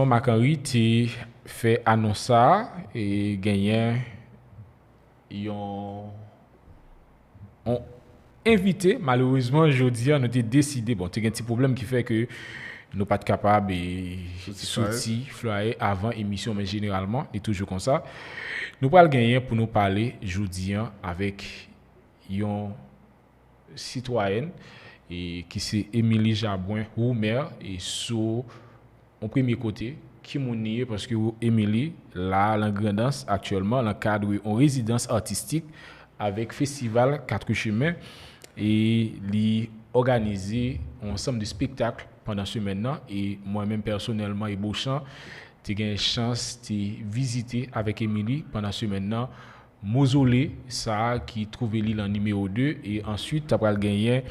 Macquarie t'ai fait annoncer et gagné yon on invité malheureusement aujourd'hui on a décidé bon t'as un petit problème qui fait que nous pas capable de sortir flyer avant émission mais généralement c'est toujours comme ça nous pas le gagner pour nous parler aujourd'hui avec yon citoyenne et qui c'est Émilie Jabouin Roumer et sous au premier côté qui m'ont parce que Émilie là en grandance actuellement dans le cadre en résidence artistique avec festival Quatre Chemins et li organiser un ensemble de spectacles pendant ce maintenant et moi-même personnellement et Beauchamp j'ai eu une chance de visiter avec Émilie pendant ce maintenant mausolée ça qui trouvait l'île en numéro 2 et ensuite tu as gagné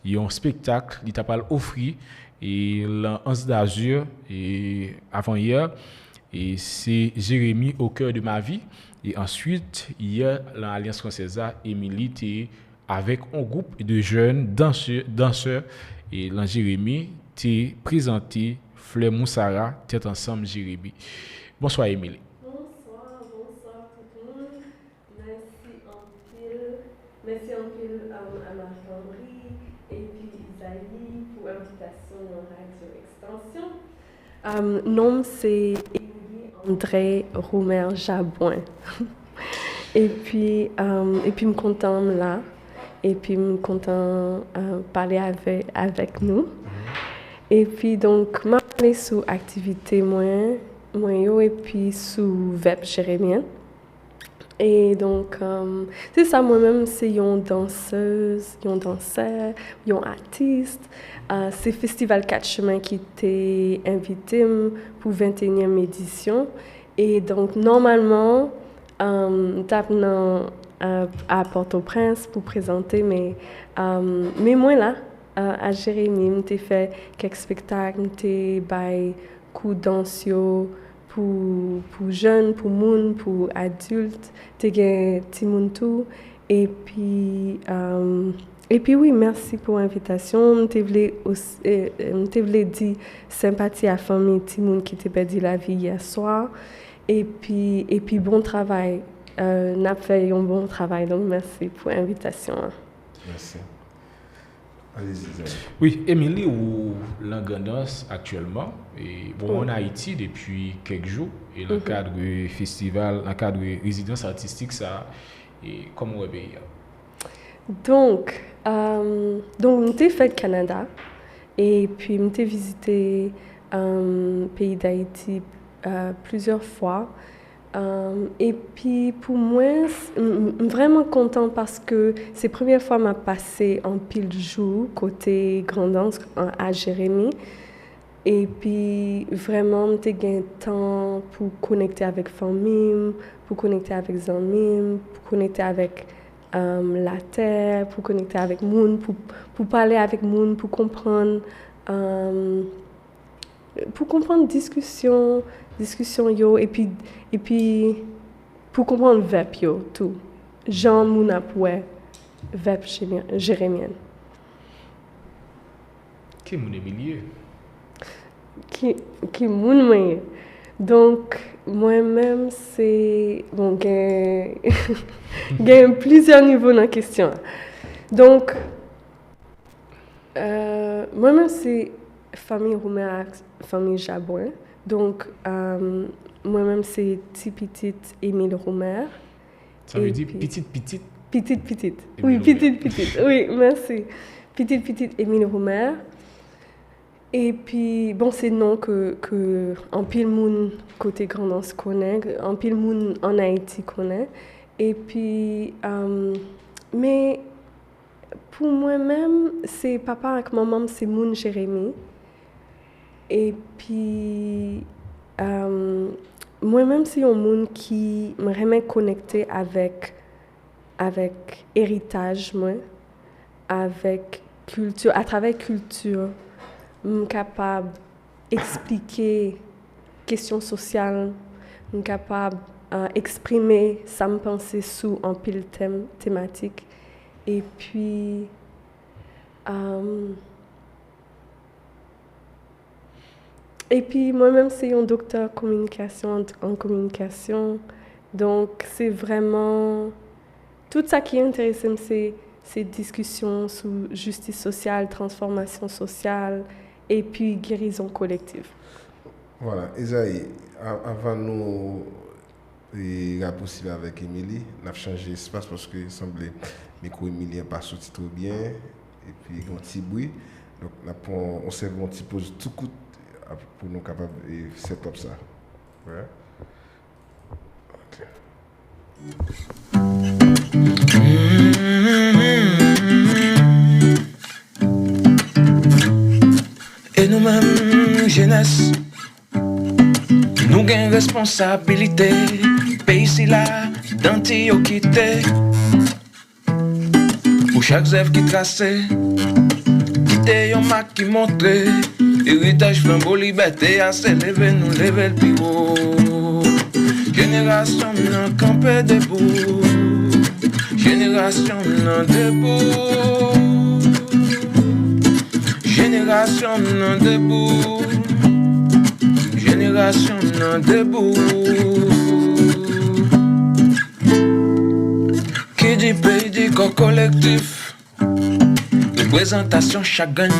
un spectacle il t'a pas offert et l'Anse d'Azur et avant hier et c'est Jérémy au cœur de ma vie et ensuite hier l'Alliance française Émilie était avec un groupe de jeunes danseurs et là Jérémy t'est présenté Fleur Moussara tête ensemble Jérémy. Bonsoir Émilie. Bonsoir tout le monde. Merci en pile à Marc-Henri et puis Isaïe pour l'invitation à Radio Extension. Nom c'est Émilie André Roumer Jabouin. et puis me content là et puis me content parler avec nous. Et puis donc m'a parlé sur activité moi et puis sous web Jérémien. Et donc c'est ça moi-même c'est une danseuse, un danseur, un artiste. C'est Festival Quatre Chemins qui t'est invité pour 21e édition et donc normalement tape à Port-au-Prince pour présenter mais moi là à Jérémy t'ai fait quelques spectacles t'ai bail coup dansio pour jeunes pour monde pour adultes t'ai gagné petit monde tout et puis oui merci pour l'invitation t'ai voulu dire sympathie à famille petit monde qui t'a perdu la vie hier soir et puis bon travail n'a fait un bon travail donc merci pour l'invitation. Merci. Oui, Émilie ou l'Angandance actuellement et bon en Haïti depuis quelques jours et dans le cadre du festival, dans le cadre de résidence artistique ça et comment on pays. Donc m'étais fait Canada et puis m'étais visité pays d'Haïti plusieurs fois. Et puis pour moi, vraiment content parce que c'est la première fois que je passé en pile jour côté Grandance à Jérémy. Et puis vraiment, j'ai eu temps pour connecter avec la famille, pour connecter avec les amis, pour connecter avec la terre, pour connecter avec le monde, pour parler avec le monde, pour comprendre discussion yo et puis pour comprendre verbe yo tout Jean Mouna pour verbe jérémien qui mon Émilie qui moun moi donc moi-même c'est bon gain plusieurs niveaux dans la question donc moi-même c'est famille Roumer famille Jabouin. Donc, moi-même, c'est petite Émile Roumer. Ça veut dire petite? Petite. Oui, petite. Oui, merci. Petite Émile Roumer. Et puis, bon, c'est non que en pile monde côté Grandance connaît, en pile monde en Haïti connaît. Et puis, mais pour moi-même, c'est papa avec maman, c'est mon Jérémy. Et puis, moi-même, c'est un monde qui me remet connecté avec héritage, moi, avec culture, à travers culture, je suis capable d'expliquer questions sociales, je suis capable d'exprimer ça me penser sous un pile thématique. Et puis, Et puis moi-même, c'est un docteur en communication. Donc, c'est vraiment... Tout ça qui intéresse, c'est ces discussions sur justice sociale, transformation sociale et puis guérison collective. Voilà, Isaïe, avant nous la possible avec Émilie, on a changé d'espace parce que il semblait micro Émilie n'est pas sorti trop bien et puis un petit bruit. Donc on s'est un petit pause tout coup pour nous capables de set up ça. Ouais. Et nous-mêmes, jeunesse, nous avons responsabilité. Pays ici là, d'Antioquie, pour chaque œuvre qui tracée, quitter un marque qui montre, héritage flambeau, liberté à s'élever, nous lever le plus haut. Génération non campé debout, génération non debout, génération non debout, génération non debout. Qui dit pays dit corps collectif, représentation chaque gagne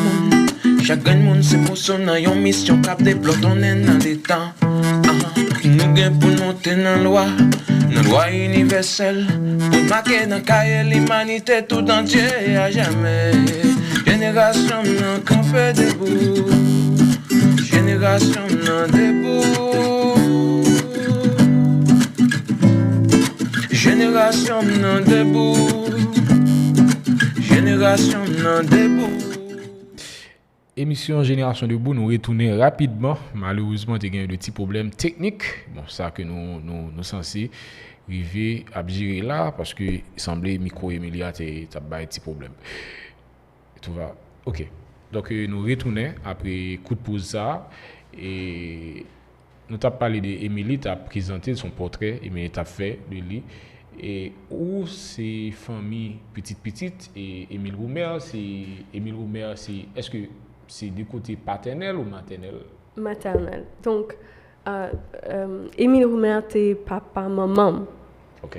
monde c'est pour son une mission cap débloque on est dans des temps. Nous gain pour monter dans loi universelle, pour marquer dans cahier l'humanité tout entier à jamais. Génération non campé debout, génération non debout, génération non debout, génération non debout. Émission Génération Debout, nous retournons rapidement. Malheureusement, il y a eu des petits problèmes techniques. Bon, ça que nous censés arriver à gérer là, parce que il semblait micro Emilia, t'as pas un petit problème. Tout va. Ok. Donc, nous retournons après coup de pause ça. Et nous t'avons parlé d'Emilie, tu as présenté son portrait, Emilie t'a fait de lui. Et où c'est famille petite et Émile Roumer, c'est est-ce que c'est du côté paternel ou maternel? Maternel. Donc, Émile Roumer, t'es papa, maman. Ok.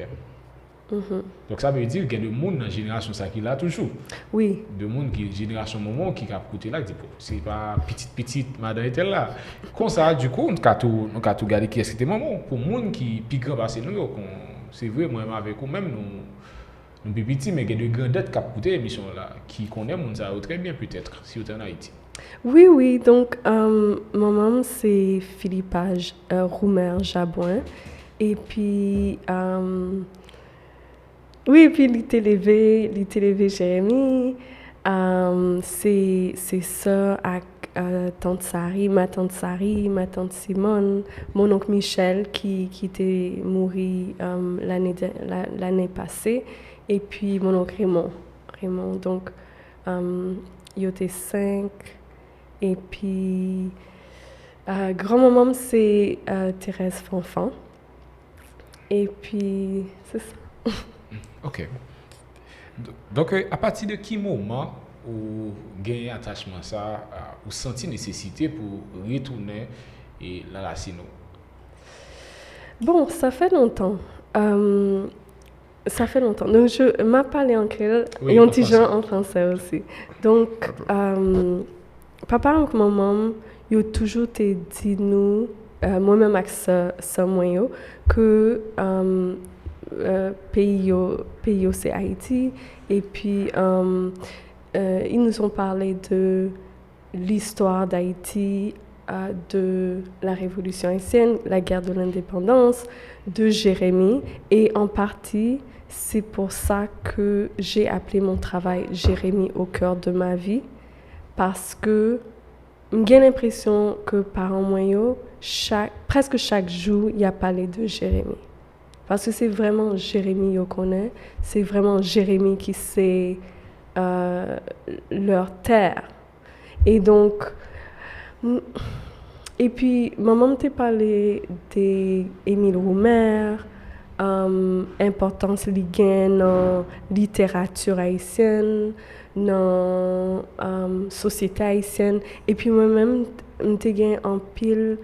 Donc ça veut dire qu'il y a des gens dans la génération ça qui l'a toujours. Oui. Des gens qui génération maman qui a côté là, c'est pas petite madame était là. Comme ça, du coup, on a tout regardé qui est-ce que c'était maman. Pour les gens qui plus grand passé nous, c'est vrai, moi avec vous même nous petits, mais il y a de grandes dettes qui ont coûté l'émission là, qui connaît mon ça très bien peut-être si vous êtes en Haïti. Oui, donc maman c'est Philippe Roumer Jabouin et puis oui, puis il était levé Jérémy, c'est ça à tante Sari, ma tante Simone, mon oncle Michel qui était mort l'année passée et puis mon oncle Raymond donc il y était 5 et puis grand-maman c'est Thérèse Fanfan et puis c'est ça. Ok. Donc, à partir de quel moment vous gagnez attachement ça, vous sentez nécessité pour retourner et la racine? Bon, ça fait longtemps. Donc, je m'ai parlé en créole et un petit genre en français aussi. Donc, papa et maman, ils ont toujours dit nous, moi-même avec ça moyen, que pays c'est Haïti et puis ils nous ont parlé de l'histoire d'Haïti, de la révolution haïtienne, la guerre de l'indépendance, de Jérémy et en partie c'est pour ça que j'ai appelé mon travail Jérémy au cœur de ma vie parce que j'ai l'impression que par un moyen presque chaque jour il y a parlé de Jérémy. Parce que c'est vraiment Jérémy qu'on connaît, c'est vraiment Jérémy qui c'est leur terre. Et donc, et puis maman t'a parlé d'Émile Roumer, importance li gen dans littérature haïtienne, dans société haïtienne. Et puis moi-même, m'te gain en pile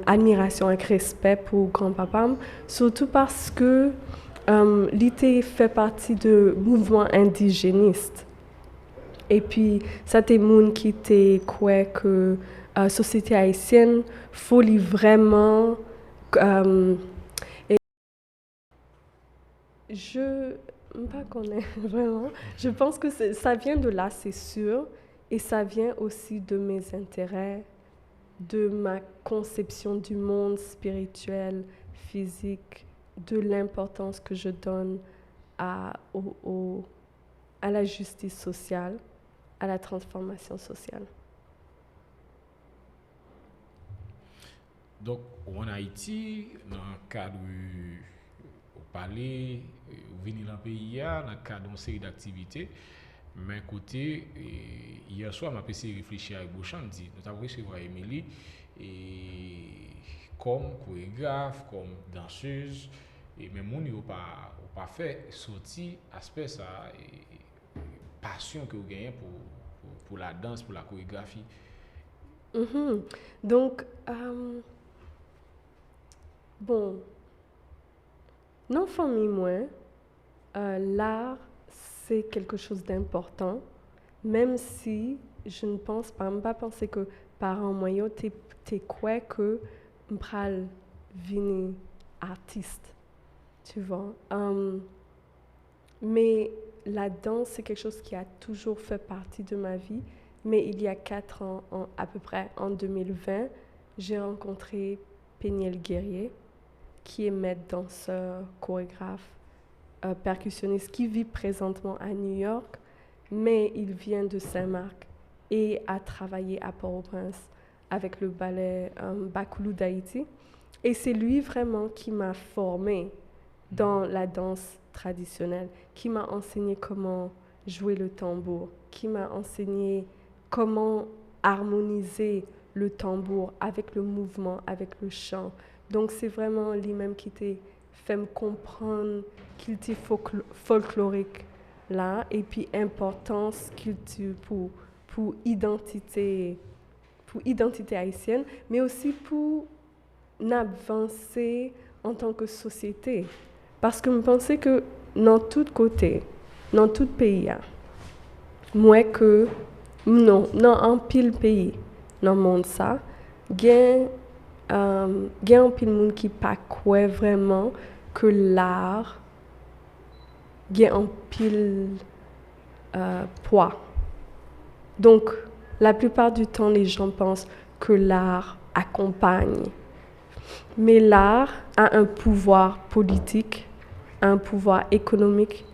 admiration et respect pour grand-papa, surtout parce que l'ité fait partie de mouvement indigéniste. Et puis, ça t'es moun qui t'es quoi que société haïtienne faut li vraiment et je pas connais vraiment. Je pense que ça vient de là, c'est sûr, et ça vient aussi de mes intérêts, de ma conception du monde spirituel, physique, de l'importance que je donne à la justice sociale, à la transformation sociale. Donc, en Haïti, dans le cadre au palais, au venir dans le pays, dans le cadre d'une série d'activités, mais côté, hier soir, je essayé de réfléchir avec Beauchamp, nous avons recevoir Émilie comme chorégraphe, comme danseuse, et même nous n'avons pas fait sortir aspect ça, passion que vous gagnez pour la danse, pour la chorégraphie. Mm-hmm. Donc, bon, dans la famille, moi, l'art, c'est quelque chose d'important, même si je ne pense pas, penser que parents moyens, t'es quoi que m'pral vini artiste, tu vois. Mais la danse, c'est quelque chose qui a toujours fait partie de ma vie. Mais il y a 4 ans, à peu près en 2020, j'ai rencontré Péniel Guerrier, qui est maître danseur, chorégraphe, percussionniste, qui vit présentement à New York, mais il vient de Saint-Marc et a travaillé à Port-au-Prince avec le ballet Bakoulou d'Haïti. Et c'est lui vraiment qui m'a formée dans la danse traditionnelle, qui m'a enseigné comment jouer le tambour, qui m'a enseigné comment harmoniser le tambour avec le mouvement, avec le chant. Donc c'est vraiment lui-même qui t'a fait me comprendre qu'il était folklorique là, et puis importance qu'il pour identité haïtienne, mais aussi pour avancer en tant que société. Parce que je pensais que dans tout côté, dans tout pays, moi que non, en pile pays, dans le monde ça, il y a un pile monde qui pas quoi vraiment que l'art il y a un pile poids. Donc, la plupart du temps, les gens pensent que l'art accompagne. Mais l'art a un pouvoir politique, un pouvoir économique,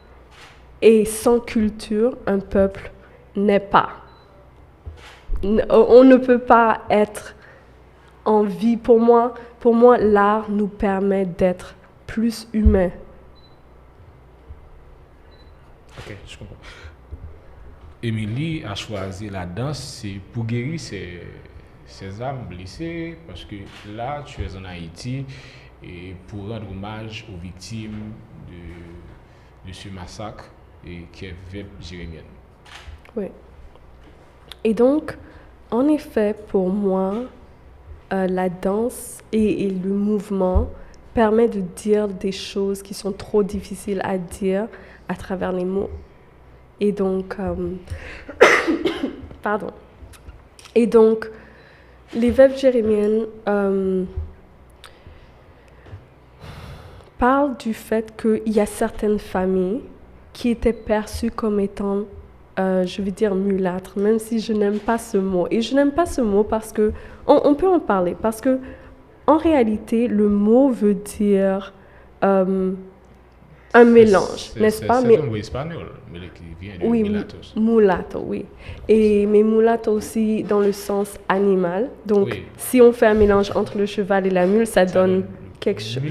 et sans culture, un peuple n'est pas. On ne peut pas être en vie. Pour moi, l'art nous permet d'être plus humains. Ok, je comprends. Émilie a choisi la danse c'est pour guérir ses âmes blessées, parce que là, tu es en Haïti et pour rendre hommage aux victimes de ce massacre qui est Veuve jérémienne. Oui. Et donc, en effet, pour moi, la danse et le mouvement permet de dire des choses qui sont trop difficiles à dire à travers les mots. Et donc, pardon. Et donc, les Veuves jérémiennes parlent du fait qu'il y a certaines familles qui étaient perçues comme étant, je vais dire mulâtres, même si je n'aime pas ce mot. Et je n'aime pas ce mot parce que, on peut en parler, parce que en réalité, le mot veut dire un mélange, n'est-ce pas? C'est un mot espagnol, mais qui vient de mulattos. Mulatto, oui. Mais mulatto aussi dans le sens animal. Donc, oui. Si on fait un mélange entre le cheval et la mule, ça donne quelque chose.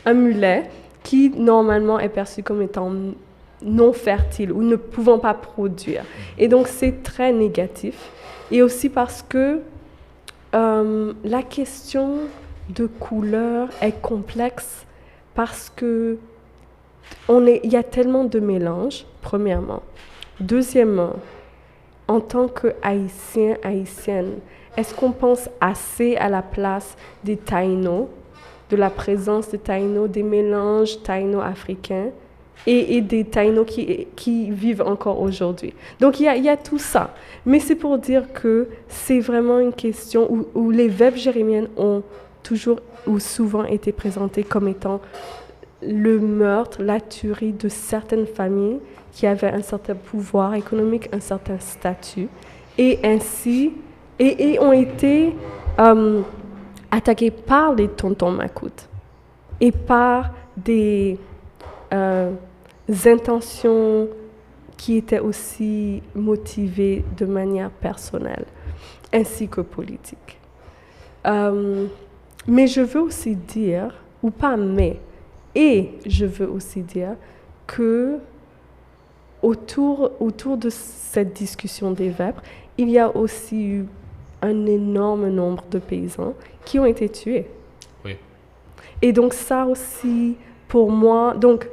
Un mulet qui, normalement, est perçu comme étant non fertile ou ne pouvant pas produire. Et donc, c'est très négatif. Et aussi parce que la question de couleur est complexe parce que il y a tellement de mélanges, premièrement. Deuxièmement, en tant que Haïtien, Haïtienne, est-ce qu'on pense assez à la place des Taïnos, de la présence des Taïnos, des mélanges Taïno-africains et des Taïnos qui vivent encore aujourd'hui. Donc il y a tout ça. Mais c'est pour dire que c'est vraiment une question où les veuves jérémiennes ont toujours ou souvent été présentées comme étant le meurtre, la tuerie de certaines familles qui avaient un certain pouvoir économique, un certain statut, et ainsi ont été attaqués par les tontons macoutes et par des intentions qui étaient aussi motivées de manière personnelle, ainsi que politique. Mais je veux aussi dire, ou pas mais, et je veux aussi dire que autour de cette discussion des vêpres, il y a aussi eu un énorme nombre de paysans qui ont été tués. Oui. Et donc ça aussi, pour moi, donc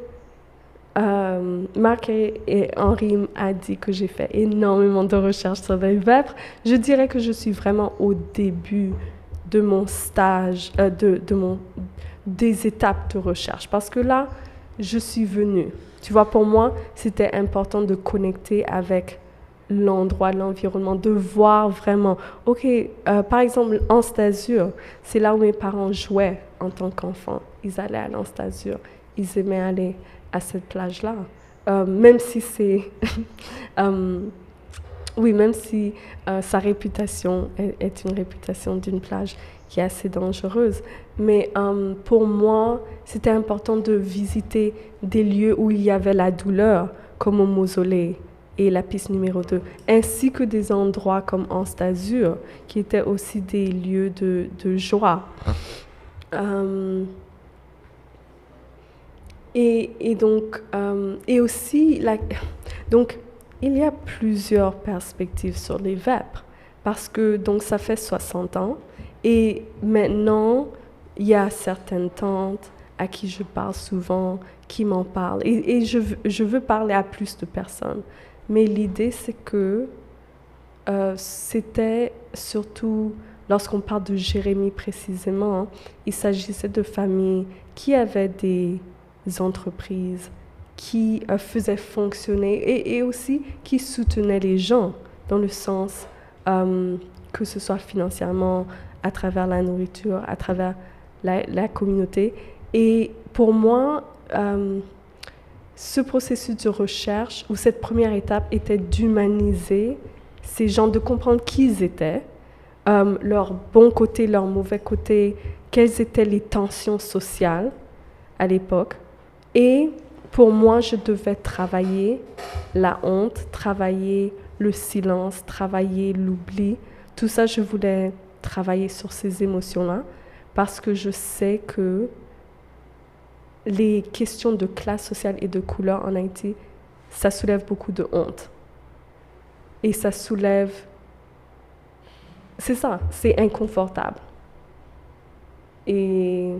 Marc et Henri a dit que j'ai fait énormément de recherches sur les vêpres. Je dirais que je suis vraiment au début de mon stage, des étapes de recherche. Parce que là, je suis venue. Tu vois, pour moi, c'était important de connecter avec l'endroit, l'environnement, de voir vraiment. OK, par exemple, Anse d'Azur, c'est là où mes parents jouaient en tant qu'enfants. Ils allaient à l'Anse d'Azur. Ils aimaient aller à cette plage-là. Même si c'est... oui, même si sa réputation est une réputation d'une plage qui est assez dangereuse. Mais pour moi, c'était important de visiter des lieux où il y avait la douleur, comme au mausolée et la piste numéro 2, ainsi que des endroits comme Anse d'Azur, qui étaient aussi des lieux de joie. Et donc, et aussi, donc, il y a plusieurs perspectives sur les vêpres, parce que donc, ça fait 60 ans, et maintenant, il y a certaines tantes à qui je parle souvent, qui m'en parlent, et je veux parler à plus de personnes. Mais l'idée, c'est que c'était surtout, lorsqu'on parle de Jérémie précisément, hein, il s'agissait de familles qui avaient des entreprises, qui faisaient fonctionner et aussi qui soutenaient les gens, dans le sens que ce soit financièrement, à travers la nourriture, à travers la communauté. Et pour moi, ce processus de recherche, ou cette première étape, était d'humaniser ces gens, de comprendre qui ils étaient, leurs bons côtés, leurs mauvais côtés, quelles étaient les tensions sociales à l'époque. Et pour moi, je devais travailler la honte, travailler le silence, travailler l'oubli. Tout ça, je voulais travailler sur ces émotions-là, parce que je sais que les questions de classe sociale et de couleur en Haïti, ça soulève beaucoup de honte. Et ça soulève... C'est ça, c'est inconfortable. Et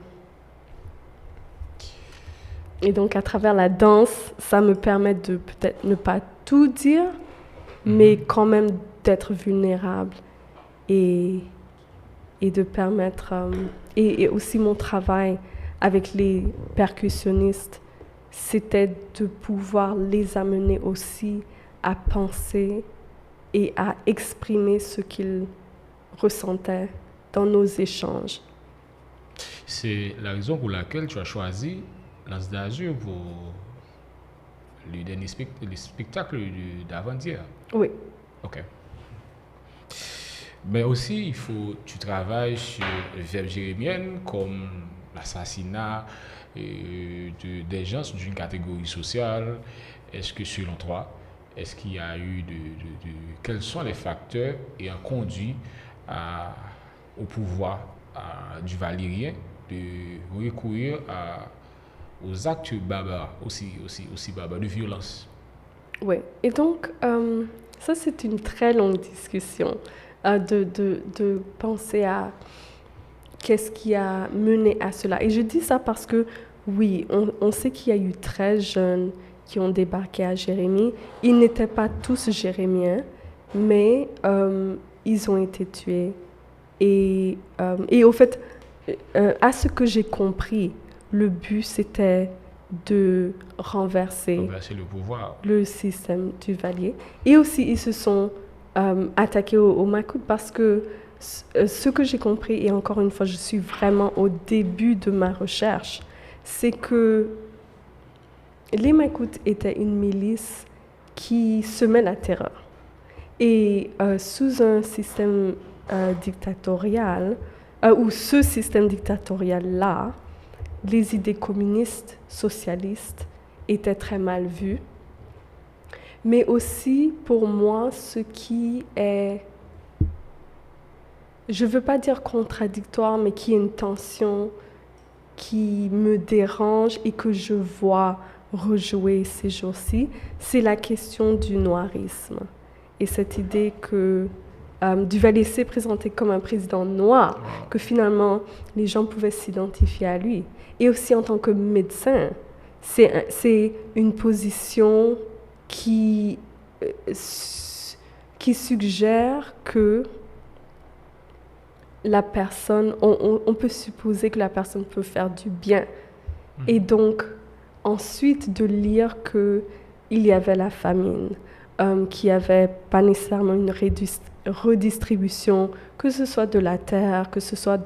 donc, à travers la danse, ça me permet de peut-être ne pas tout dire, mais quand même d'être vulnérable et de permettre... et aussi mon travail avec les percussionnistes, c'était de pouvoir les amener aussi à penser et à exprimer ce qu'ils ressentaient dans nos échanges. C'est la raison pour laquelle tu as choisi l'Anse d'Azur pour le dernier spectacle d'avant-hier. Oui. OK. Mais aussi, tu travailles sur les vêpres jérémiennes comme l'assassinat des gens d'une catégorie sociale. Est-ce que, selon toi, est-ce qu'il y a eu quels sont les facteurs ayant conduit au pouvoir du Valérien de recourir aux actes barbares, aussi barbares, de violence? Oui, et donc, ça c'est une très longue discussion de penser à qu'est-ce qui a mené à cela. Et je dis ça parce que, oui, on sait qu'il y a eu 13 jeunes qui ont débarqué à Jérémie. Ils n'étaient pas tous jérémiens, mais ils ont été tués Et au fait, à ce que j'ai compris, le but c'était de renverser le pouvoir. Le système Duvalier. Et aussi, ils se sont attaqués au Macoutes parce que ce que j'ai compris, et encore une fois, je suis vraiment au début de ma recherche, c'est que les Macoutes étaient une milice qui semait la terreur. Et sous un système dictatorial, ou ce système dictatorial-là, les idées communistes, socialistes étaient très mal vues. Mais aussi, pour moi, ce qui est, je ne veux pas dire contradictoire, mais qui est une tension qui me dérange et que je vois rejouer ces jours-ci, c'est la question du noirisme. Et cette idée que Duvalier s'est présenté comme un président noir, que finalement les gens pouvaient s'identifier à lui. Et aussi en tant que médecin, c'est une position qui suggère que la personne, on peut supposer que la personne peut faire du bien. Et donc, ensuite de lire qu'il y avait la famine, qu'il n'y avait pas nécessairement une redistribution, que ce soit de la terre, que ce soit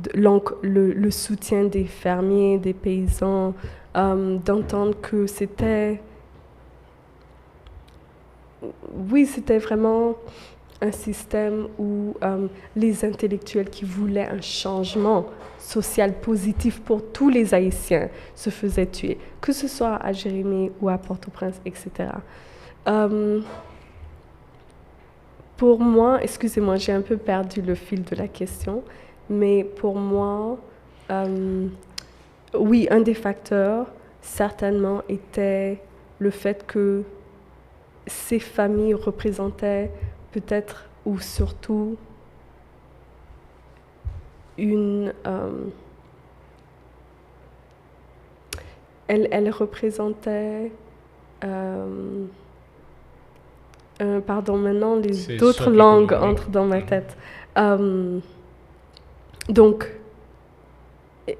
le soutien des fermiers, des paysans, d'entendre que c'était vraiment un système où les intellectuels qui voulaient un changement social positif pour tous les Haïtiens se faisaient tuer, que ce soit à Jérémie ou à Port-au-Prince, etc. Pour moi, excusez-moi, j'ai un peu perdu le fil de la question, mais pour moi, oui, un des facteurs, certainement, était le fait que ces familles représentaient peut-être ou surtout elle représentait pardon, maintenant d'autres langues entrent dans ma tête. Donc,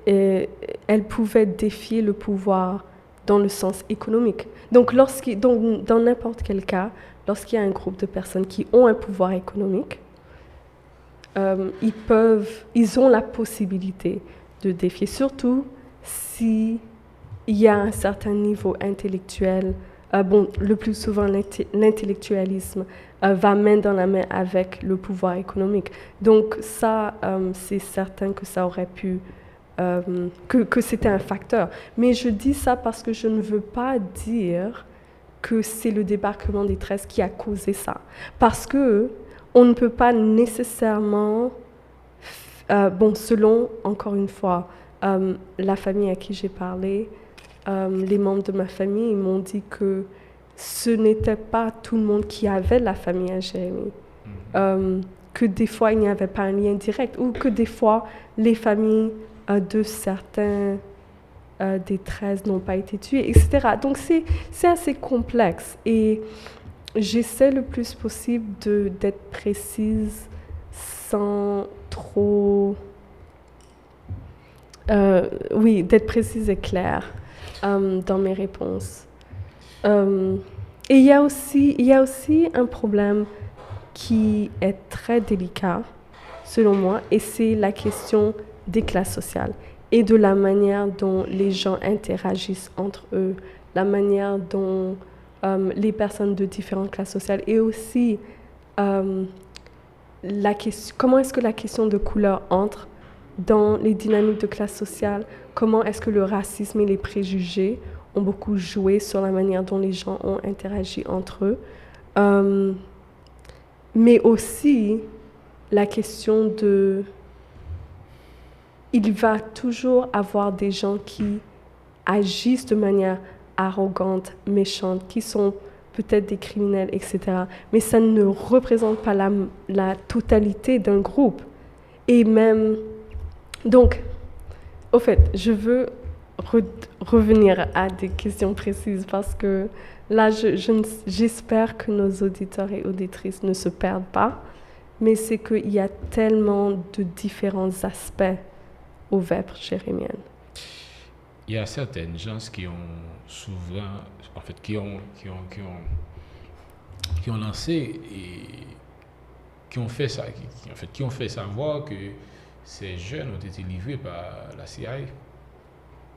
elle pouvait défier le pouvoir dans le sens économique. Donc, dans n'importe quel cas, lorsqu'il y a un groupe de personnes qui ont un pouvoir économique, ils ont la possibilité de défier, surtout s'il y a un certain niveau intellectuel. Le plus souvent, l'intellectualisme va main dans la main avec le pouvoir économique. Donc ça, c'est certain que ça aurait pu, que c'était un facteur. Mais je dis ça parce que je ne veux pas dire que c'est le débarquement des 13 qui a causé ça. Parce que on ne peut pas nécessairement, selon, encore une fois, la famille à qui j'ai parlé, les membres de ma famille, ils m'ont dit que ce n'était pas tout le monde qui avait la famille à Jérémie. Que des fois, il n'y avait pas un lien direct, ou que des fois, les familles de certains des 13 n'ont pas été tués, etc. Donc, c'est assez complexe. Et j'essaie le plus possible d'être précise sans trop... d'être précise et claire dans mes réponses. Et il y a aussi un problème qui est très délicat, selon moi, et c'est la question des classes sociales et de la manière dont les gens interagissent entre eux, la manière dont les personnes de différentes classes sociales, et aussi comment est-ce que la question de couleur entre dans les dynamiques de classe sociale, comment est-ce que le racisme et les préjugés ont beaucoup joué sur la manière dont les gens ont interagi entre eux. Mais aussi la question de... Il va toujours avoir des gens qui agissent de manière arrogante, méchante, qui sont peut-être des criminels, etc. Mais ça ne représente pas la totalité d'un groupe. Et même... Donc, au fait, je veux revenir à des questions précises parce que là, j'espère que nos auditeurs et auditrices ne se perdent pas. mais c'est qu'il y a tellement de différents aspects aux vêpres jérémiennes. Il y a certaines gens qui ont souvent, en fait, qui ont lancé et qui ont fait ça, qui ont fait savoir que ces jeunes ont été livrés par la CIA.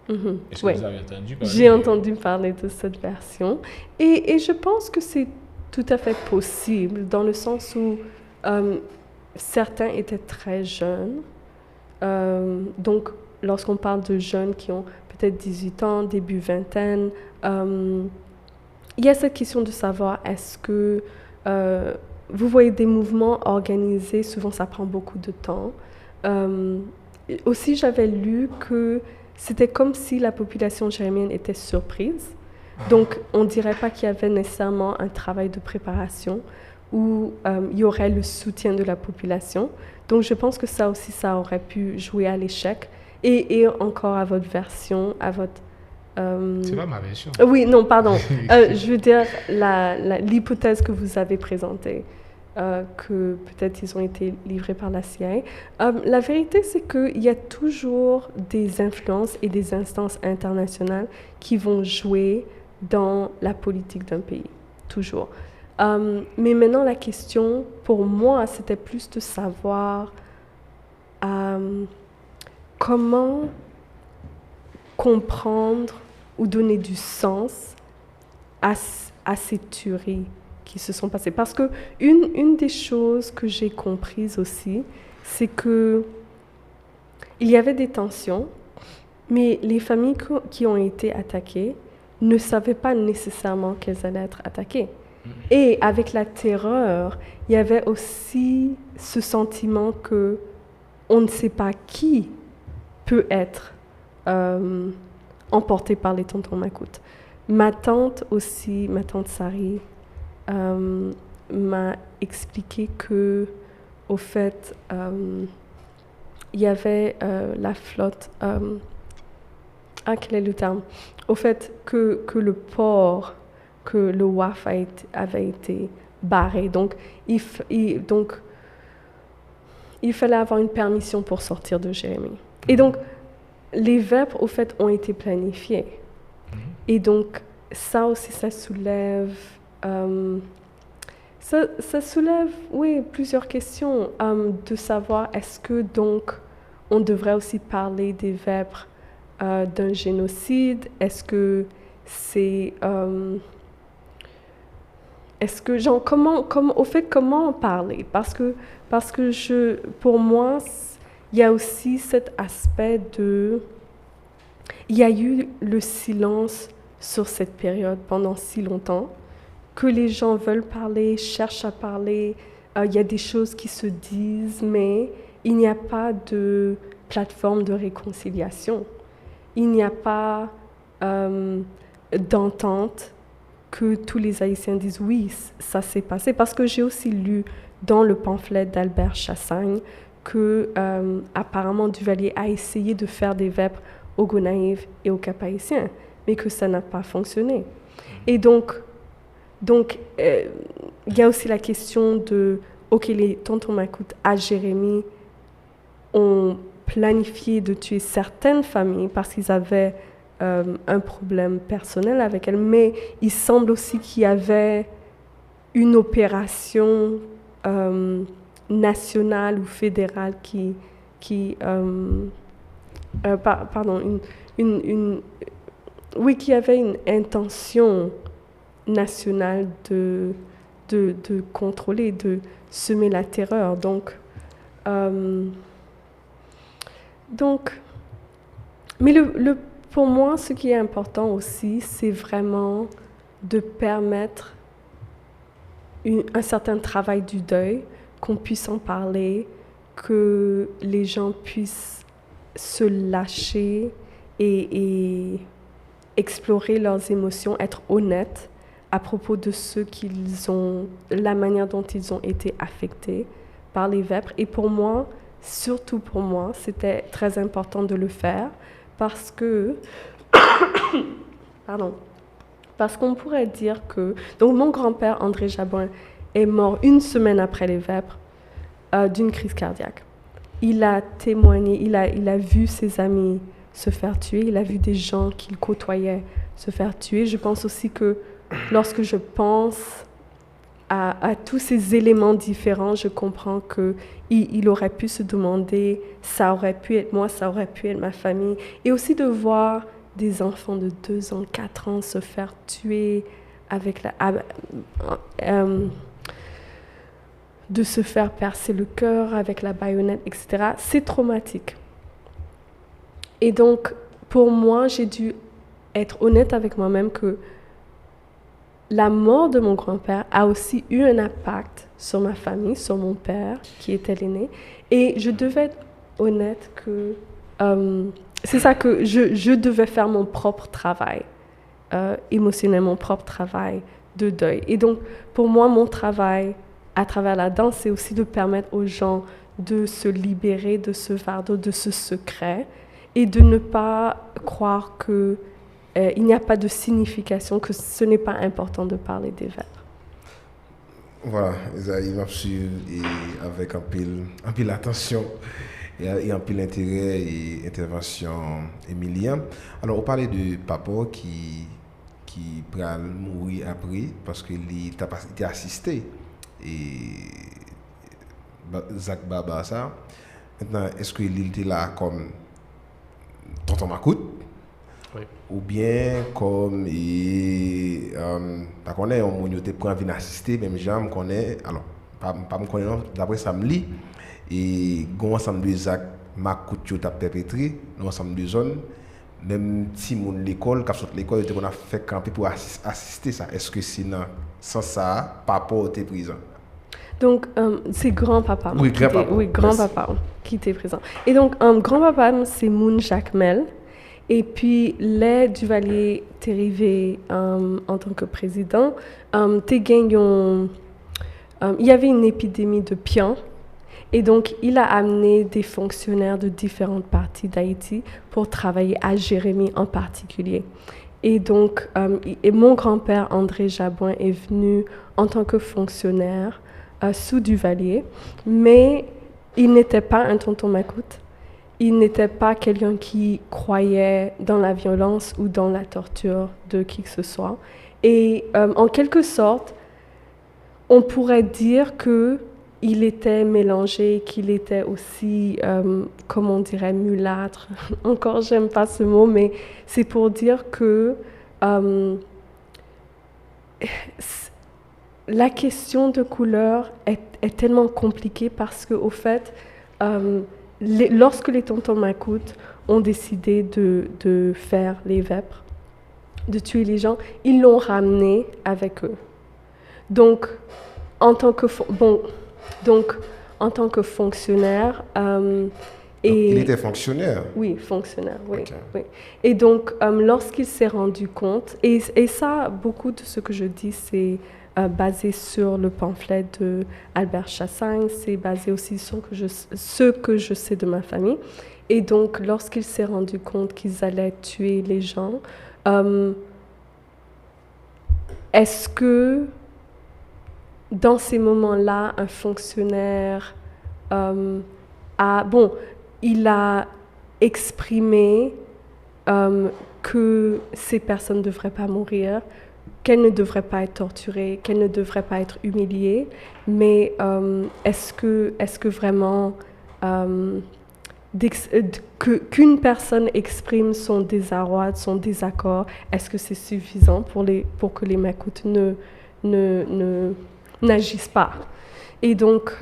Est-ce que vous avez entendu parler? J'ai entendu parler de cette version. Et je pense que c'est tout à fait possible, dans le sens où certains étaient très jeunes. Donc, lorsqu'on parle de jeunes qui ont peut-être 18 ans, début vingtaine, il y a cette question de savoir, est-ce que vous voyez des mouvements organisés, souvent ça prend beaucoup de temps. Aussi, j'avais lu que c'était comme si la population jérémienne était surprise. Donc, on ne dirait pas qu'il y avait nécessairement un travail de préparation où il y aurait le soutien de la population. Donc, je pense que ça aussi, ça aurait pu jouer à l'échec. Et encore à votre version, à votre... C'est pas ma version. Oui, non, pardon. Je veux dire l'hypothèse que vous avez présentée, que peut-être ils ont été livrés par la CIA. La vérité, c'est qu'il y a toujours des influences et des instances internationales qui vont jouer dans la politique d'un pays, toujours. Mais maintenant, la question, pour moi, c'était plus de savoir comment comprendre ou donner du sens à ces tueries qui se sont passées. Parce que une des choses que j'ai comprises aussi, c'est que il y avait des tensions, mais les familles qui ont été attaquées ne savaient pas nécessairement qu'elles allaient être attaquées. Et avec la terreur, il y avait aussi ce sentiment que on ne sait pas qui peut être emporté par les tontons macoutes. Ma tante aussi, ma tante Sari, m'a expliqué que, au fait, il y avait la flotte. Quel est le terme? Au fait, que le port, que le WAF avait été barré. Donc, il fallait avoir une permission pour sortir de Jérémie. Et donc, les vêpres, au fait, ont été planifiés. Et donc, ça aussi, ça soulève... ça soulève, oui, plusieurs questions. De savoir, est-ce que, donc, on devrait aussi parler des vêpres d'un génocide? Est-ce que c'est... est-ce que, genre, comment en parler? Parce que pour moi, il y a aussi cet aspect de... Il y a eu le silence sur cette période pendant si longtemps, que les gens veulent parler, cherchent à parler. Il y a des choses qui se disent, mais il n'y a pas de plateforme de réconciliation. Il n'y a pas d'entente que tous les Haïtiens disent oui, ça s'est passé. Parce que j'ai aussi lu dans le pamphlet d'Albert Chassagne que apparemment Duvalier a essayé de faire des vêpres au Gonaïves et au Cap-Haïtien, mais que ça n'a pas fonctionné. Et donc il y a aussi la question de, OK, les tontons macoutes à Jérémie ont planifié de tuer certaines familles parce qu'ils avaient un problème personnel avec elles, mais il semble aussi qu'il y avait une opération nationale ou fédérale qui qui avait une intention nationale de contrôler, de semer la terreur. Donc, mais pour moi, ce qui est important aussi, c'est vraiment de permettre un certain travail du deuil, qu'on puisse en parler, que les gens puissent se lâcher et explorer leurs émotions, être honnêtes à propos de la manière dont ils ont été affectés par les vêpres. Et pour moi, surtout pour moi, c'était très important de le faire parce que, parce qu'on pourrait dire que, donc mon grand-père André Jabouin est mort 1 semaine après les vêpres. d'une crise cardiaque. Il a témoigné, il a vu ses amis se faire tuer, il a vu des gens qu'il côtoyait se faire tuer. Je pense aussi que lorsque je pense à tous ces éléments différents, je comprends qu'il aurait pu se demander, ça aurait pu être moi, ça aurait pu être ma famille. Et aussi de voir des enfants de 2 ans, 4 ans se faire tuer avec de se faire percer le cœur avec la baïonnette, etc. C'est traumatique. Et donc, pour moi, j'ai dû être honnête avec moi-même que la mort de mon grand-père a aussi eu un impact sur ma famille, sur mon père, qui était l'aîné. Et je devais être honnête que... c'est ça que je devais faire mon propre travail, émotionnel, mon propre travail de deuil. Et donc, pour moi, mon travail à travers la danse, c'est aussi de permettre aux gens de se libérer de ce fardeau, de ce secret, et de ne pas croire que il n'y a pas de signification, que ce n'est pas important de parler des vêpres. Voilà, Isaïe m'a suivi avec un pile attention et un pile intérêt et intervention Emilien. Alors, on parlait de papa qui va mourir après parce qu'il t'a assisté et Zach Baba ça. Maintenant, est-ce qu'il était là comme tonton Macoute? Oui. Ou bien comme on est on te prend venir assister même gens connaît alors pas me connaît d'après ça me lit et gon ensemble de Zach Macoute t'a perpétré dans ensemble de zones même si mon l'école quand sorti l'école on a fait camper pour assister ça est-ce que sinon sans ça papa était présent? Donc, c'est grand-papa. Oui, grand-papa. Oui, grand-papa qui était présent. Et donc, grand-papa, c'est Moun Jacmel. Et puis, les Duvalier t'est arrivé en tant que président. Il y avait une épidémie de pian. Et donc, il a amené des fonctionnaires de différentes parties d'Haïti pour travailler à Jérémie en particulier. Et donc, mon grand-père, André Jabouin, est venu en tant que fonctionnaire sous Duvalier, mais il n'était pas un tonton Macoute. Il n'était pas quelqu'un qui croyait dans la violence ou dans la torture de qui que ce soit. Et en quelque sorte, on pourrait dire qu'il était mélangé, qu'il était aussi, comme on dirait, mulâtre. Encore, j'aime pas ce mot, mais c'est pour dire que la question de couleur est tellement compliquée parce qu'au fait, lorsque les tontons Macoute ont décidé de faire les vêpres, de tuer les gens, ils l'ont ramené avec eux. Donc, en tant que fonctionnaire... il était fonctionnaire? Oui, fonctionnaire, oui. Okay. Oui. Et donc, lorsqu'il s'est rendu compte, et ça, beaucoup de ce que je dis, c'est basé sur le pamphlet de Albert Chassagne, c'est basé aussi sur ce que je sais de ma famille. Et donc, lorsqu'il s'est rendu compte qu'ils allaient tuer les gens, est-ce que dans ces moments-là, un fonctionnaire il a exprimé que ces personnes ne devraient pas mourir, qu'elles ne devraient pas être torturées, qu'elles ne devraient pas être humiliées, mais est-ce que vraiment qu'une personne exprime son désarroi, son désaccord, est-ce que c'est suffisant pour que les Macoutes n'agissent pas? Et donc,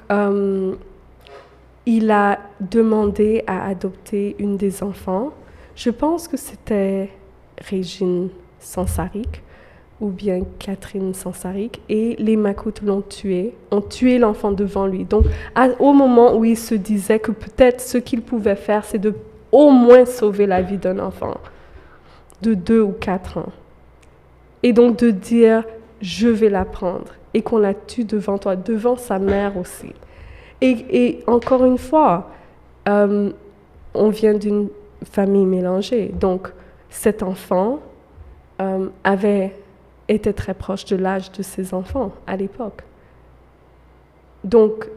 il a demandé à adopter une des enfants. Je pense que c'était Régine Sansaric ou bien Catherine Sansaric, et les Macoutes ont tué l'enfant devant lui. Donc, au moment où il se disait que peut-être ce qu'il pouvait faire, c'est de au moins sauver la vie d'un enfant de 2 ou 4 ans. Et donc de dire, je vais la prendre, et qu'on la tue devant toi, devant sa mère aussi. Et encore une fois, on vient d'une famille mélangée. Donc, cet enfant était très proche de l'âge de ses enfants à l'époque. Donc,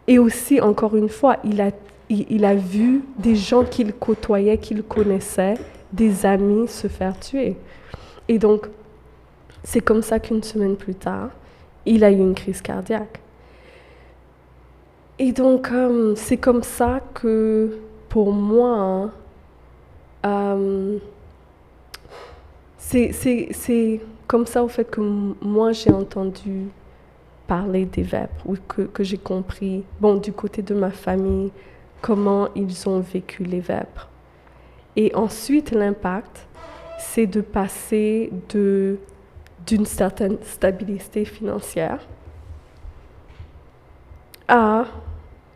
Et aussi, encore une fois, il a vu des gens qu'il côtoyait, qu'il connaissait, des amis se faire tuer. Et donc, c'est comme ça qu'une semaine plus tard, il a eu une crise cardiaque. Et donc, c'est comme ça que, pour moi, c'est comme ça, au fait, que moi, j'ai entendu parler des vêpres, ou que j'ai compris, du côté de ma famille, comment ils ont vécu les vêpres. Et ensuite, l'impact, c'est de passer d'une certaine stabilité financière à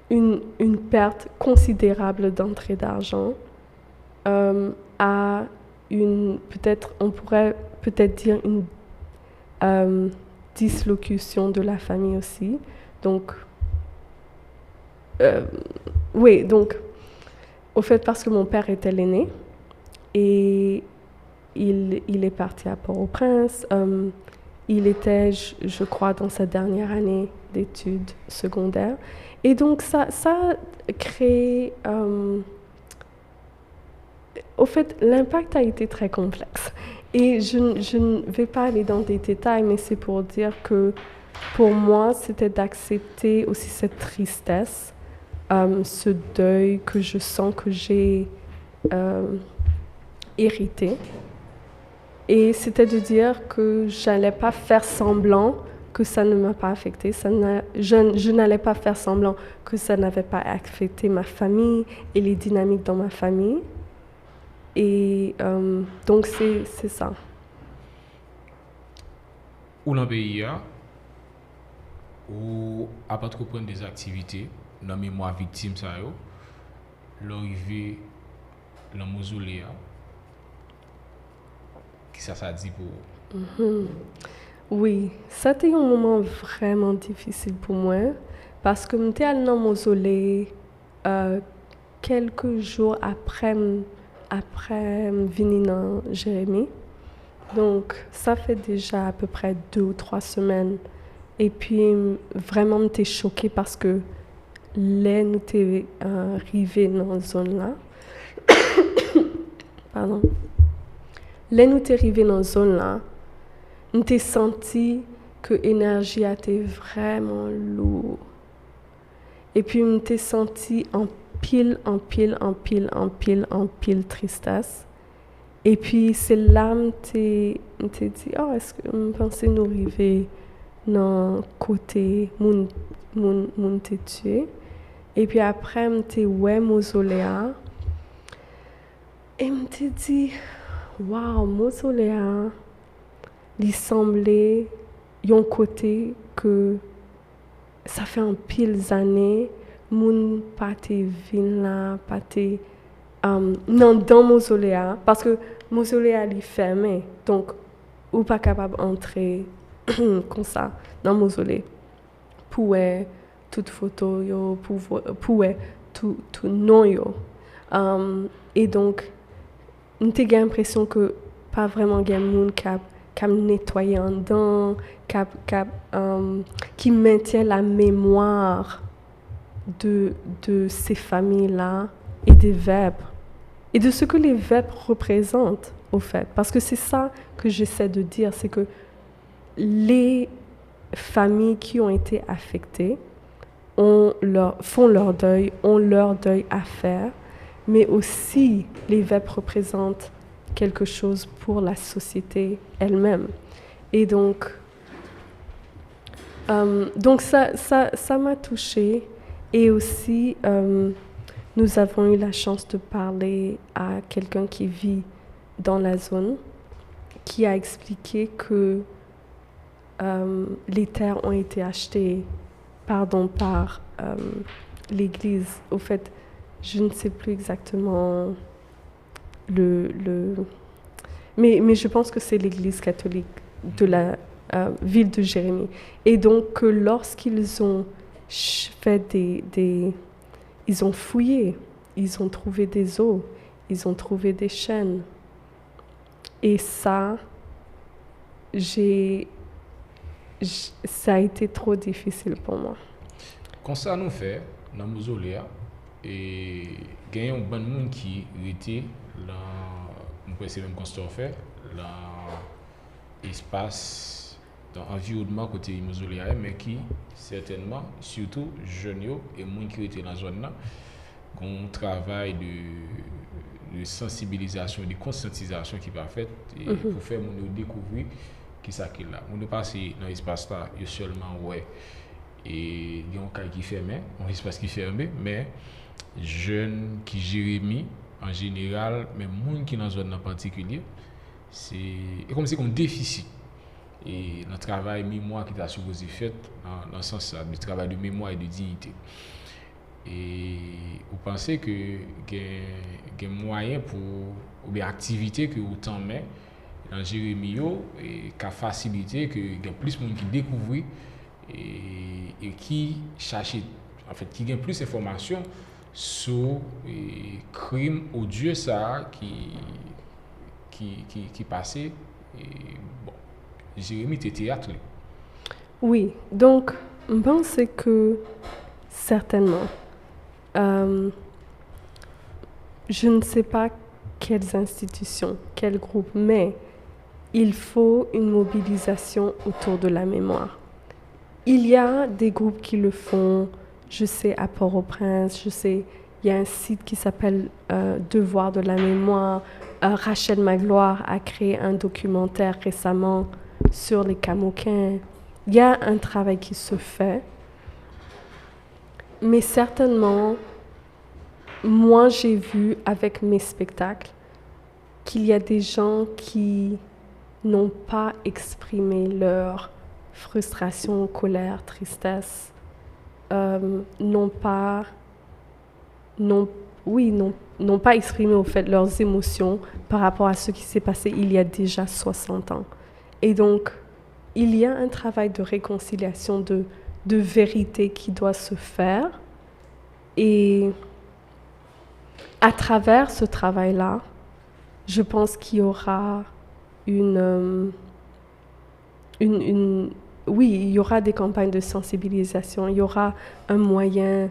une perte considérable d'entrée d'argent, à on pourrait peut-être dire une dislocution de la famille aussi. Donc, oui, donc, au fait, parce que mon père était l'aîné, et il est parti à Port-au-Prince. Il était, je crois, dans sa dernière année d'études secondaires. Et donc, ça a créé... au fait, l'impact a été très complexe. Et je ne vais pas aller dans des détails, mais c'est pour dire que pour moi, c'était d'accepter aussi cette tristesse, ce deuil que je sens que j'ai hérité. Et c'était de dire que je n'allais pas faire semblant que ça ne m'a pas affecté. Je n'allais pas faire semblant que ça n'avait pas affecté ma famille et les dynamiques dans ma famille. Et donc, c'est ça. Ou dans le pays, ou à pas trop prendre des activités, dans la mémoire victime, ça y est, l'arrivée dans le mausolée, qui ça dit pour Oui, c'était un moment vraiment difficile pour moi, parce que j'étais allée dans le mausolée quelques jours après venir dans Jérémie. Donc, ça fait déjà à peu près 2 ou 3 semaines. Et puis, vraiment, j'étais choquée parce que là, nous étions arrivés dans cette zone-là. Pardon. Là, nous étions arrivés dans cette zone-là. J'ai senti que l'énergie était vraiment lourde. Et puis, j'ai senti en pile tristesse. Et puis, c'est là que je dit, est-ce que je pensais nous arriver dans le côté mon t'es tué. Et puis après, je ouais mausolée. Et je me dit, waouh, mausolée, il semblait un côté que ça fait un pile d'années, moun pas te vin là, pas te non dans mausolée, parce que mausolée est fermé, donc ou pas capable d'entrer comme ça dans mausolée pour toute photo yo, pour tout nom yo. Et donc j'ai l'impression que pas vraiment gen moun qui nettoyer en dedans, qui maintient la mémoire de ces familles-là et des vêpres et de ce que les vêpres représentent au fait, parce que c'est ça que j'essaie de dire, c'est que les familles qui ont été affectées font leur deuil, ont leur deuil à faire, mais aussi les vêpres représentent quelque chose pour la société elle-même. Et donc ça m'a touchée. Et aussi, nous avons eu la chance de parler à quelqu'un qui vit dans la zone, qui a expliqué que les terres ont été achetées par l'Église. Au fait, je ne sais plus exactement mais je pense que c'est l'Église catholique de la ville de Jérémie. Et donc, lorsqu'ils ont fait ils ont fouillé, ils ont trouvé des os, ils ont trouvé des chaînes. Et ça, ça a été trop difficile pour moi. Comme ça, nous fait dans le mausolée, et il y a un bon monde qui était dans, c'est même constat fait, dans l'espace, dans l'environnement côté mausolée, mais qui certainement, surtout jeunes et monde qui étaient dans la zone là, un travail de sensibilisation, de conscientisation qui va faire pour faire nous découvrir qui ça qui là. On passer dans l'espace là, il y a seulement ouais et il y a un cas qui fermé, un espace qui fermé, mais jeunes qui Jérémy en général, mais monde qui dans une zone en particulier, c'est comme si un déficit et le travail mémoire qui t'a supposé fait dans le sens du travail de mémoire et de dignité. Et vous pensez que il y a moyen pour ou bien activité que autant met dans Jérémy et qui a facilité que il y a plus de monde qui découvre et qui cherche en fait qui gagne plus d'informations sur crime odieux ça qui passait et bon Jérémy était théâtre. Oui, donc je pense que certainement je ne sais pas quelles institutions, quels groupes, mais il faut une mobilisation autour de la mémoire. Il y a des groupes qui le font, je sais à Port-au-Prince, je sais, il y a un site qui s'appelle Devoir de la mémoire. Rachel Magloire a créé un documentaire récemment sur les Camoquins. Il y a un travail qui se fait. Mais certainement, moi j'ai vu avec mes spectacles qu'il y a des gens qui n'ont pas exprimé leur frustration, colère, tristesse, n'ont pas exprimé au fait leurs émotions par rapport à ce qui s'est passé il y a déjà 60 ans. Et donc, il y a un travail de réconciliation, de vérité qui doit se faire. Et à travers ce travail-là, je pense qu'il y aura il y aura des campagnes de sensibilisation, il y aura un moyen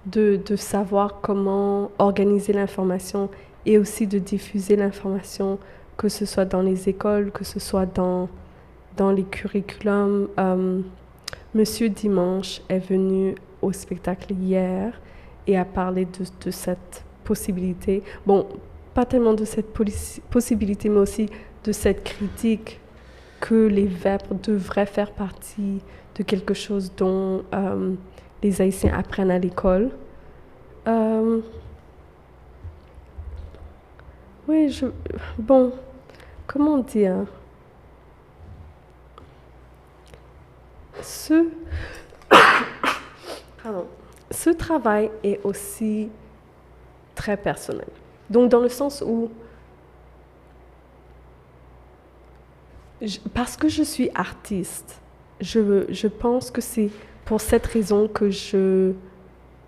de savoir comment organiser l'information et aussi de diffuser l'information, que ce soit dans les écoles, que ce soit dans les curriculums. Monsieur Dimanche est venu au spectacle hier et a parlé de cette possibilité. Bon, pas tellement de cette possibilité, mais aussi de cette critique que les vêpres devraient faire partie de quelque chose dont les Haïtiens apprennent à l'école. Oui, bon, comment dire? Ce travail est aussi très personnel. Donc, dans le sens où, parce que je suis artiste, je pense que c'est pour cette raison que je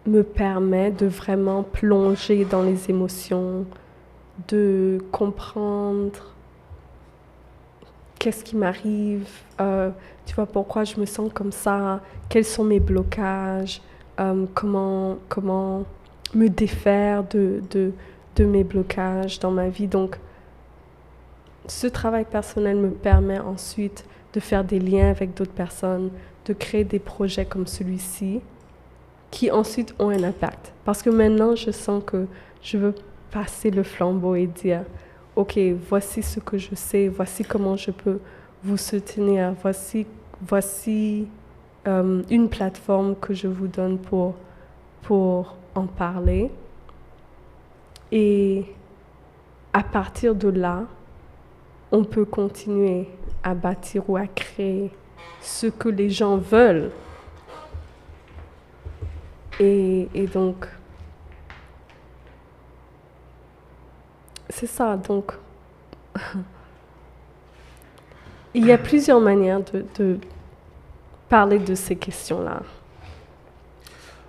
me permets de vraiment plonger dans les émotions, de comprendre qu'est-ce qui m'arrive, tu vois, pourquoi je me sens comme ça, quels sont mes blocages, comment me défaire de mes blocages dans ma vie. Donc, ce travail personnel me permet ensuite de faire des liens avec d'autres personnes, de créer des projets comme celui-ci, qui ensuite ont un impact. Parce que maintenant, je sens que je veux passer le flambeau et dire, OK, voici ce que je sais, voici comment je peux vous soutenir, voici une plateforme que je vous donne pour en parler. Et à partir de là, on peut continuer à bâtir ou à créer ce que les gens veulent. Et donc, c'est ça. Donc, il y a plusieurs manières de parler de ces questions-là.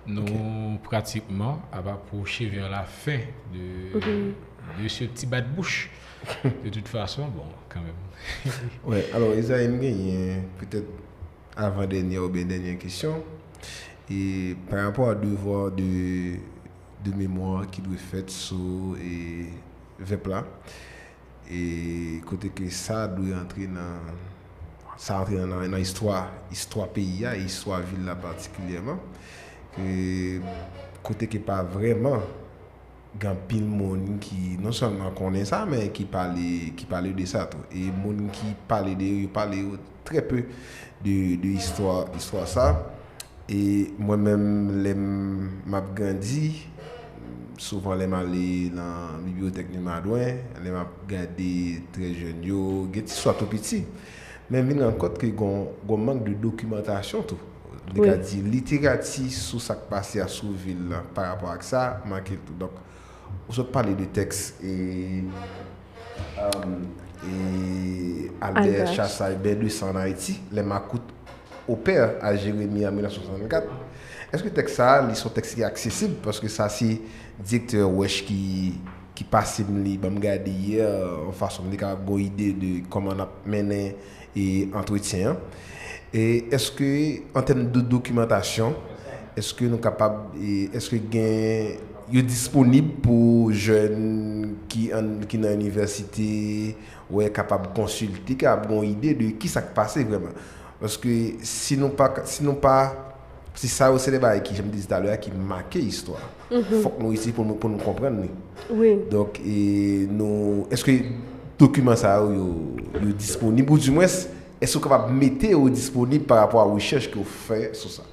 Nous, pratiquement, approché vers la fin de ce petit bas de bouche. De toute façon, bon, quand même. Ouais, alors, Isaïe, il y a peut-être avant-dernière ou bien dernière question. Et par rapport à devoir de mémoire qui doit être fait sur VEPLA, et côté que ça doit entrer dans l'histoire pays et histoire ville là particulièrement, que côté que pas vraiment grand pile monde qui non seulement connaît ça mais qui parle de ça tout. Et monde qui parle très peu de histoire ça. Et moi-même les m'a grandi souvent les m'aller dans la bibliothèque de Madouin, les m'a regardé très jeune yo, soit tout petit. Mais je me rends compte qu'il y a un manque de documentation tout. Oui. Dit littérature sur ce qui passe à sous ville par rapport à ça, manque tout. Donc on parler de textes et Albert Chassagne B200 en Haïti, les Macoutes opèrent à Jérémie en 1964. Est-ce que texte ça, ils sont textes accessibles parce que ça c'est directeur Wesh qui passe me regarder hier en façon de avoir une idée de comment on a mené et entretien. Et est-ce que en termes de documentation, est-ce que nous capable est-ce que est disponible pour jeunes qui dans l'université ou est capable de consulter, qui a une idée de qui ça passe vraiment parce que sinon pas si ça aussi les bails qui je me disais tout à l'heure qui marque l'histoire. Faut que nous ici pour nous comprendre. Oui. Donc nous est-ce que document ça est disponible ou du moins est-ce que vous capable mettre disponible par rapport à la recherche que vous faites sur ça?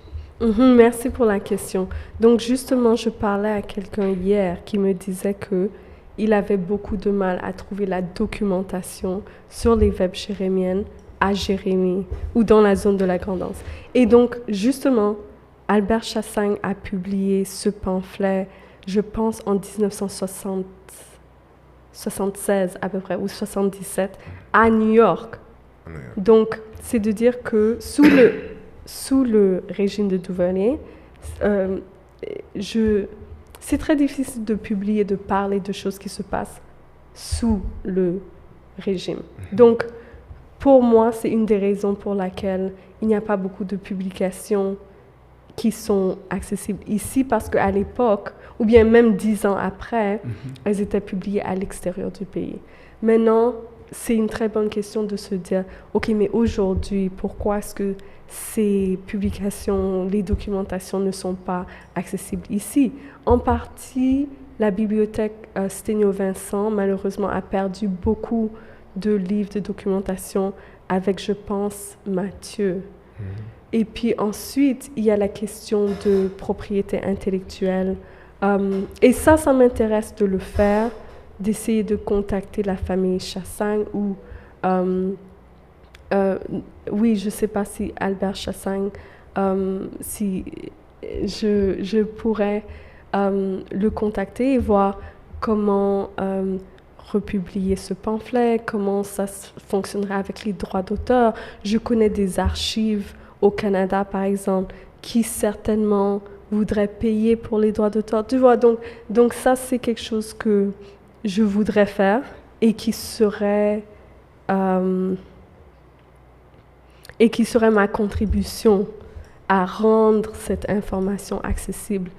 Merci pour la question. Donc justement, je parlais à quelqu'un hier qui me disait que il avait beaucoup de mal à trouver la documentation sur les vEPS jérémiennes à Jérémie ou dans la zone de la Grand'Anse. Et donc justement, Albert Chassagne a publié ce pamphlet, je pense en 1976 à peu près, ou 77, à New York. Donc, c'est de dire que sous le régime de Duvernay, c'est très difficile de publier, de parler de choses qui se passent sous le régime. Donc, pour moi, c'est une des raisons pour laquelle il n'y a pas beaucoup de publications qui sont accessibles ici, parce qu'à l'époque, ou bien même 10 ans après, elles étaient publiées à l'extérieur du pays. Maintenant, c'est une très bonne question de se dire, OK, mais aujourd'hui, pourquoi est-ce que ces publications, les documentations ne sont pas accessibles ici? En partie, la bibliothèque Sténio Vincent, malheureusement, a perdu beaucoup de livres de documentation avec, je pense, Mathieu. Et puis ensuite, il y a la question de propriété intellectuelle. Et ça m'intéresse de le faire, d'essayer de contacter la famille Chassagne ou... oui, je ne sais pas si Albert Chassagne, si je pourrais le contacter et voir comment republier ce pamphlet, comment ça fonctionnerait avec les droits d'auteur. Je connais des archives au Canada, par exemple, qui certainement voudraient payer pour les droits d'auteur. Tu vois, donc ça, c'est quelque chose que je voudrais faire et qui serait ma contribution à rendre cette information accessible.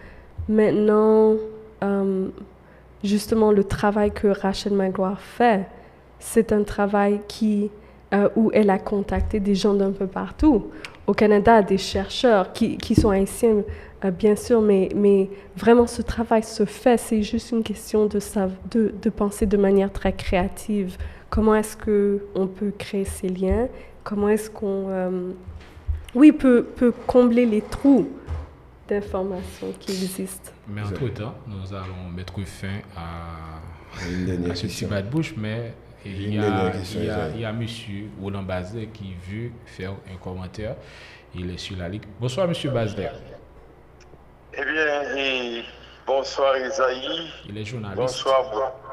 Maintenant, justement, le travail que Rachel Magloire fait, c'est un travail où elle a contacté des gens d'un peu partout. Au Canada, des chercheurs qui sont haïtiens, bien sûr, mais vraiment ce travail se fait. C'est juste une question de penser de manière très créative. Comment est-ce qu'on peut créer ces liens? Comment est-ce qu'on peut combler les trous d'informations qui existent? Mais entre-temps, nous allons mettre fin à ce petit bas de bouche, mais il y a M. Roland Bazet qui veut faire un commentaire. Il est sur la ligne. Bonsoir, M. Bazet. Eh bien, bonsoir Isaïe. Il est journaliste.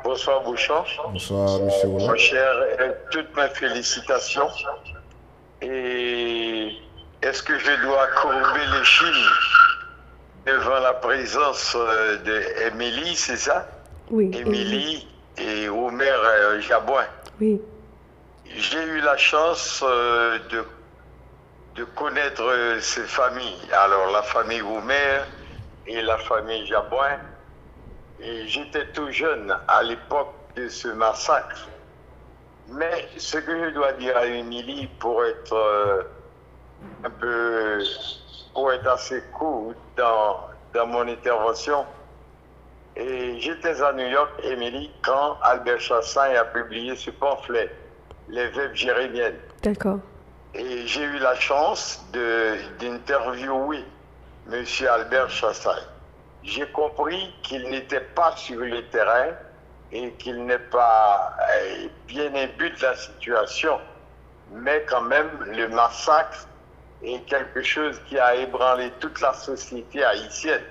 Bonsoir Bouchon. Bonsoir, M. Roland. Mon cher, toutes mes félicitations. Et est-ce que je dois courber les chines devant la présence d'Émilie, c'est ça? Oui. Émilie et Omer Jabouin. Oui. J'ai eu la chance de connaître ces familles. Alors, la famille Roumer et la famille Jabouin. Et j'étais tout jeune à l'époque de ce massacre. Mais ce que je dois dire à Émilie, pour être pour être assez court dans mon intervention, et j'étais à New York, Émilie, quand Albert Chassagne a publié ce pamphlet, Les Veuves jérémiennes. D'accord. Et j'ai eu la chance d'interviewer M. Albert Chassagne. J'ai compris qu'il n'était pas sur le terrain et qu'il n'est pas bien imbu de la situation. Mais quand même, le massacre est quelque chose qui a ébranlé toute la société haïtienne,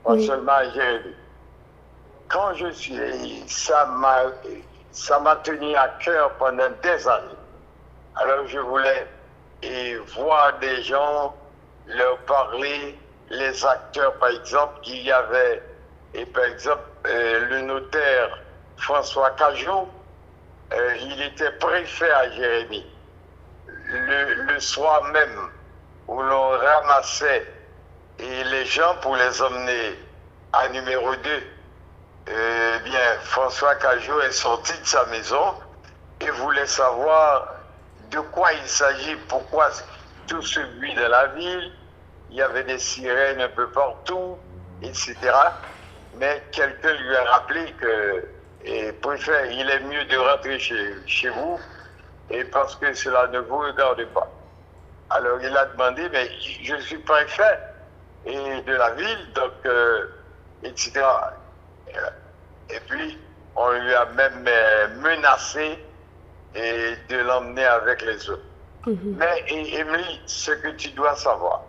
pas seulement à Jérémie. Quand je suis, ça m'a tenu à cœur pendant des années. Alors je voulais voir des gens, leur parler, les acteurs par exemple, qu'il y avait, et par exemple le notaire François Cajot, il était préfet à Jérémie. Le soir même où l'on ramassait les gens pour les emmener à numéro 2, bien, François Cajot est sorti de sa maison et voulait savoir de quoi il s'agit, pourquoi tout ce bruit de la ville, il y avait des sirènes un peu partout, etc. Mais quelqu'un lui a rappelé que, préfet, il est mieux de rentrer chez vous, et parce que cela ne vous regarde pas. Alors il a demandé, mais je suis préfet de la ville, donc, etc. Et puis, on lui a même menacé de l'emmener avec les autres. Mais, Émilie, ce que tu dois savoir,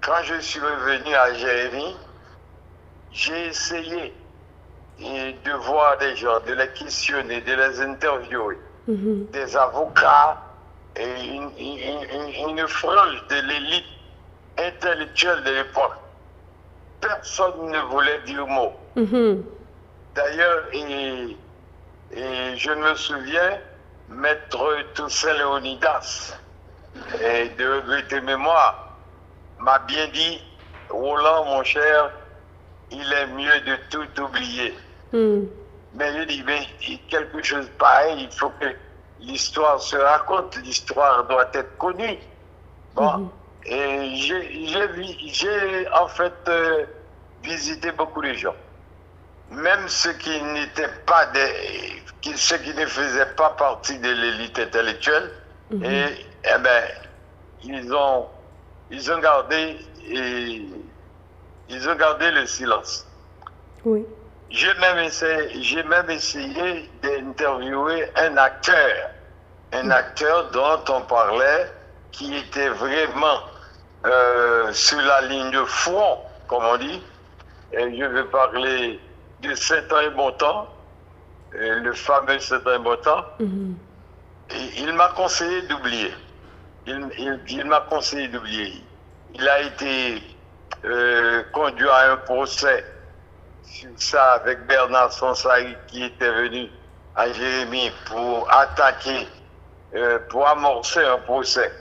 quand je suis revenu à Jérémie, j'ai essayé de voir des gens, de les questionner, de les interviewer, des avocats et une frange de l'élite intellectuelle de l'époque. Personne ne voulait dire mot. D'ailleurs, et je me souviens, Maître Toussaint Léonidas, de regretter mémoire, m'a bien dit, Roland, mon cher, il est mieux de tout oublier. Mais je dis, mais quelque chose pareil, il faut que l'histoire se raconte, l'histoire doit être connue. Bon, et j'ai en fait visité beaucoup de gens. Même ceux qui n'étaient pas ceux qui ne faisaient pas partie de l'élite intellectuelle, ils ont gardé le silence. Oui. J'ai même essayé d'interviewer un acteur dont on parlait, qui était vraiment sur la ligne de front, comme on dit. Et je vais parler de Saint-André-Montant, le fameux Saint-André-Montant. Il m'a conseillé d'oublier. Il m'a conseillé d'oublier. Il a été conduit à un procès sur ça avec Bernard Sonsaï, qui était venu à Jérémie pour attaquer, pour amorcer un procès.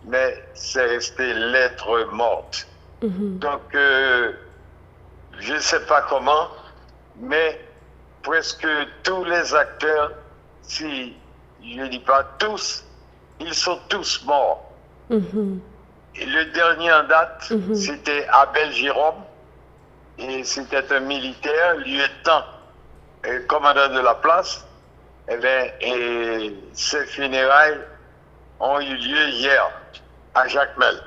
Mais c'est resté lettre morte. Donc, je ne sais pas comment, mais presque tous les acteurs, si je ne dis pas tous, ils sont tous morts. Et le dernier en date, c'était Abel Jérôme, et c'était un militaire, lieutenant, commandant de la place. Et ses funérailles ont eu lieu hier à Jacmel.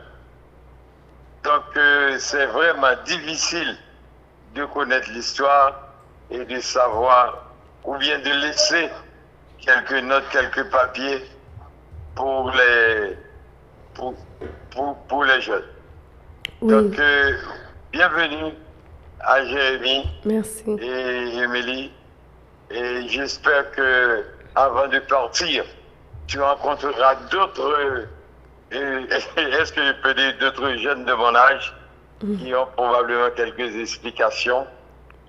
Donc c'est vraiment difficile de connaître l'histoire et de savoir, ou bien de laisser quelques notes, quelques papiers pour les jeunes. Donc bienvenue à Jérémie. Merci. Et Émilie. Et j'espère que avant de partir, tu rencontreras d'autres, est-ce que je peux dire d'autres jeunes de mon âge qui ont probablement quelques explications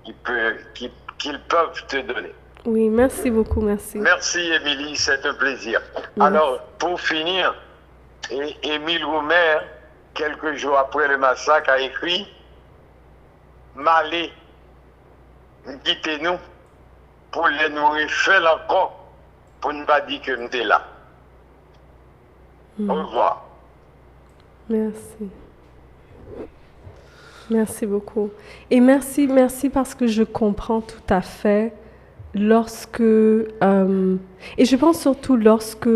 qu'ils peuvent te donner. Oui, merci beaucoup, merci. Merci Émilie, c'est un plaisir. Alors, pour finir, Et Émile Roumer, quelques jours après le massacre, a écrit « Malé, quittez-nous pour les nourrir faire encore, pour ne pas dire que nous sommes là. » Au revoir. Merci. Merci beaucoup. Et merci parce que je comprends tout à fait lorsque... et je pense surtout lorsque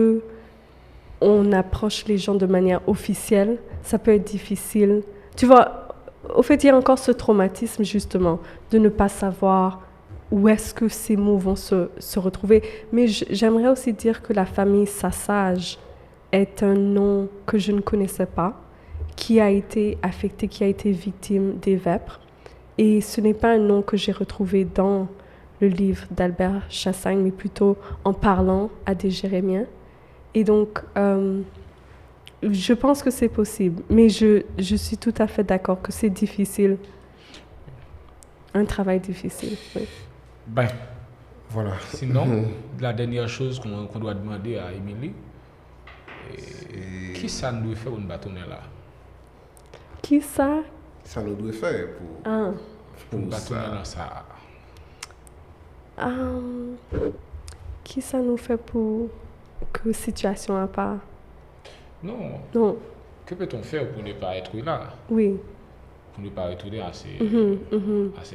on approche les gens de manière officielle, ça peut être difficile. Tu vois, au fait, il y a encore ce traumatisme, justement, de ne pas savoir où est-ce que ces mots vont se retrouver. Mais j'aimerais aussi dire que la famille Sassage est un nom que je ne connaissais pas, qui a été affecté, qui a été victime des vêpres. Et ce n'est pas un nom que j'ai retrouvé dans le livre d'Albert Chassagne, mais plutôt en parlant à des Jérémiens. Et donc, je pense que c'est possible, mais je suis tout à fait d'accord que c'est difficile. Un travail difficile, oui. Ben, Voilà. sinon, la dernière chose qu'on doit demander à Émilie, qui ça nous fait une bâtonnet là? Qui ça? Ça nous doit faire Ah. Pour une pour bâtonnet ça. là, ça. Qui ça nous fait pour que situation à part? Non. Non, Que peut-on faire pour ne pas être là? oui. Pour ne pas retourner à ces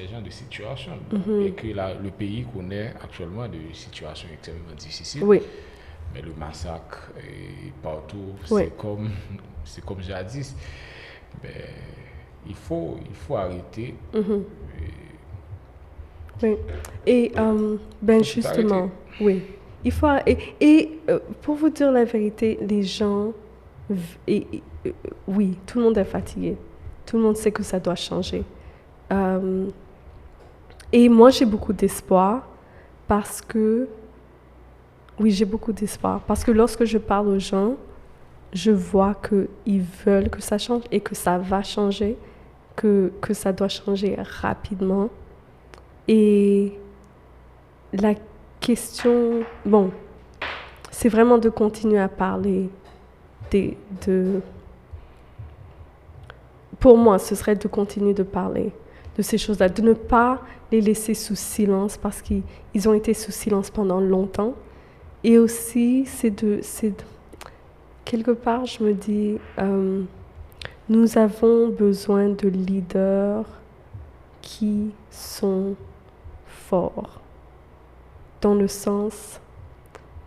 genres de situations. Et que le pays connaît actuellement des situations extrêmement difficiles. Oui, Mais le massacre est partout, Oui. c'est comme jadis. Ben, il faut arrêter. oui. Et ben Faut justement, arrêter. oui. Il faut pour vous dire la vérité, les gens, oui, tout le monde est fatigué. Tout le monde sait que ça doit changer. Et moi, j'ai beaucoup d'espoir parce que, oui, j'ai beaucoup d'espoir parce que lorsque je parle aux gens, je vois qu'ils veulent que ça change et que ça va changer, que ça doit changer rapidement. Et la question, bon, c'est vraiment de continuer à parler pour moi, ce serait de continuer de parler de ces choses-là, de ne pas les laisser sous silence parce qu'ils ont été sous silence pendant longtemps. Et aussi, quelque part, je me dis, nous avons besoin de leaders qui sont forts, dans le sens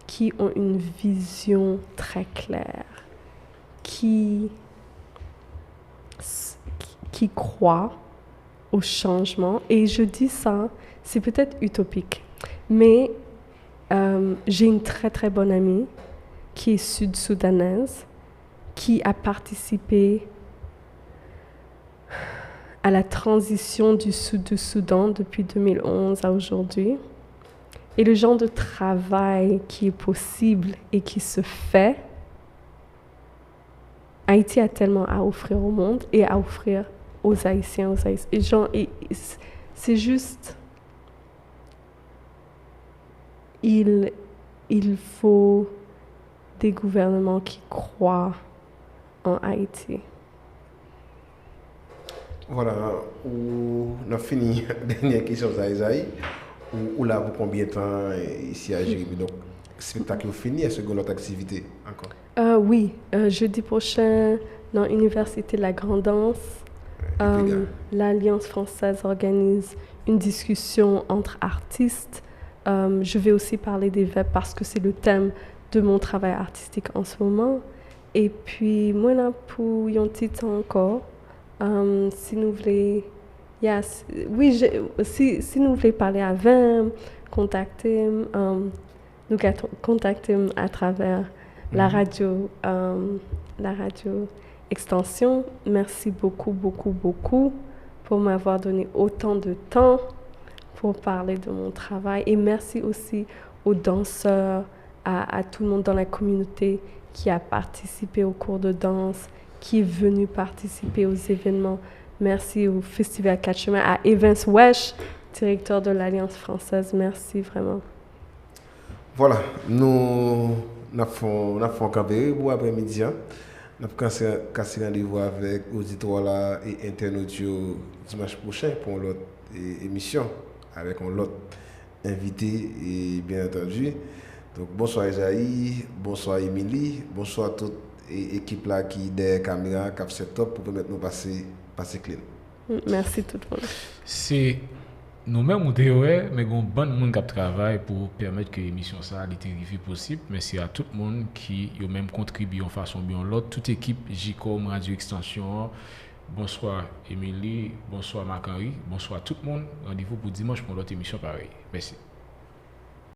qui ont une vision très claire, qui croient au changement. Et je dis ça, c'est peut-être utopique, mais j'ai une très très bonne amie qui est sud-soudanaise, qui a participé à la transition du Sud-Soudan depuis 2011 à aujourd'hui. Et le genre de travail qui est possible et qui se fait, Haïti a tellement à offrir au monde et à offrir aux Haïtiens, Et c'est juste... Il faut des gouvernements qui croient en Haïti. Voilà, on a fini la dernière question d'Aïsaï. Ou là pour combien de temps ici à Jérémy? Donc, spectacle fini, est-ce que notre activité encore? Oui, jeudi prochain, dans l'Université de la Grande Danse, l'Alliance française organise une discussion entre artistes. Je vais aussi parler des vêpres parce que c'est le thème de mon travail artistique en ce moment. Et puis, moi, là, pour un petit temps encore, si nous voulez... si nous voulez parler avec, contacter, nous contacter à travers la radio Extension. Merci beaucoup, beaucoup, beaucoup pour m'avoir donné autant de temps pour parler de mon travail. Et merci aussi aux danseurs, à tout le monde dans la communauté qui a participé aux cours de danse, qui est venu participer aux événements. Merci au Festival Quatre Chemins, à Evans Wesh, directeur de l'Alliance française. Merci vraiment. Voilà, nous avons campé pour après-midi. Nous avons cassé rendez-vous avec auditeurs là et internautes dimanche prochain pour l'autre émission avec un autre invité et bien entendu. Donc bonsoir Isaïe, bonsoir Émilie, bonsoir à toute l'équipe là qui derrière caméra qui a fait top pour permettre nous passer clean. Merci tout le monde. C'est nous-mêmes, mais il y a un bon monde qui travaille pour permettre que l'émission soit possible. Merci à tout le monde qui a même contribué en façon bien l'autre. Toute équipe JCOM Radio Extension. Bonsoir Émilie, bonsoir Marc-Henri, bonsoir tout le monde. Rendez-vous pour dimanche pour l'autre émission pareil. Merci.